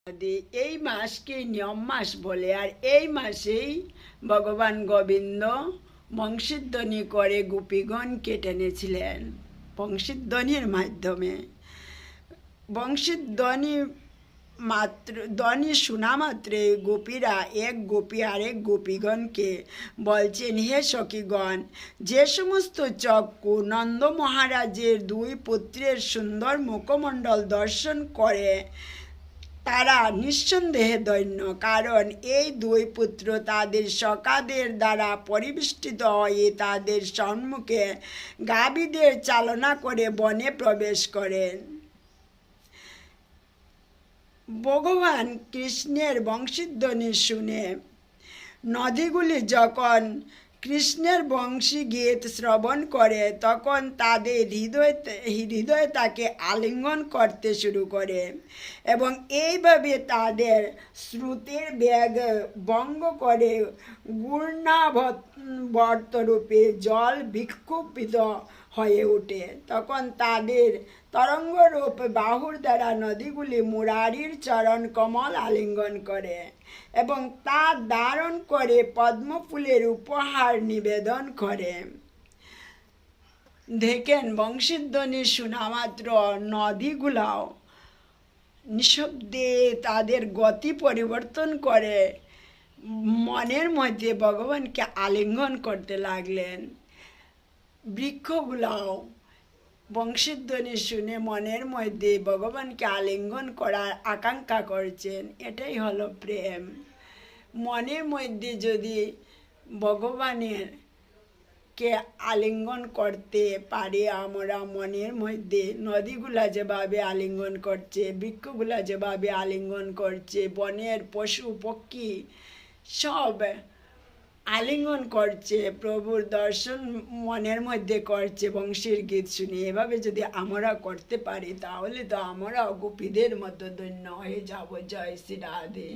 এই মাসকে নিয়ম মাস বলে। আর এই মাসেই ভগবান গোবিন্দ বংশীধ্বনি করে গোপীগণকে টেনেছিলেন বংশীধ্বনির মাধ্যমে। বংশীধ্বনি ধ্বনি শোনা মাত্রে গোপীরা এক গোপী আরেক গোপীগণকে বলছেন, হে সখীগণ, যে সমস্ত চক্ষু নন্দ মহারাজের দুই পুত্রের সুন্দর মুখমণ্ডল দর্শন করে তারা নিঃসন্দেহে ধন্য, কারণ এই দুই পুত্র তাদের সখাদের দ্বারা পরিবেষ্টিত হয়ে তাদের সম্মুখে গাভীদের চালনা করে বনে প্রবেশ করেন। ভগবান কৃষ্ণের বংশীধ্বনি শুনে নদীগুলি যখন কৃষ্ণের বংশী গীত শ্রবণ করে তখন তাদের হৃদয়ে তাকে আলিঙ্গন করতে শুরু করে এবং এইভাবে তাদের শ্রুতির বেগ ভঙ্গ করে ঘূর্ণাবর্তরূপে জল বিক্ষুব্ধ হয়ে ওঠে। তখন তাদের তরঙ্গরূপ বাহুর দ্বারা নদীগুলি মুরারির চরণ কমল আলিঙ্গন করে এবং তা ধারণ করে পদ্মফুলের উপহার নিবেদন করে। দেখেন, বংশীধ্বনি শোনা মাত্র নদীগুলাও নিঃশব্দে তাদের গতি পরিবর্তন করে মনের মধ্যে ভগবানকে আলিঙ্গন করতে লাগলেন। বৃক্ষগুলাও বংশীধ্বনি শুনে মনের মধ্যে ভগবানকে আলিঙ্গন করার আকাঙ্ক্ষা করছেন। এটাই হলো প্রেম। মনের মধ্যে যদি ভগবানের কে আলিঙ্গন করতে পারি আমরা, মনের মধ্যে নদীগুলা যেভাবে আলিঙ্গন করছে, বৃক্ষগুলা যেভাবে আলিঙ্গন করছে, বনের পশু পক্ষী সব আলিঙ্গন করছে, প্রভুর দর্শন মনের মধ্যে করছে বংশীর গীত শুনে, এভাবে যদি আমরা করতে পারি তাহলে তো আমরাও গোপীদের মতো ধন্য হয়ে যাব। জয় শ্রী রাধে।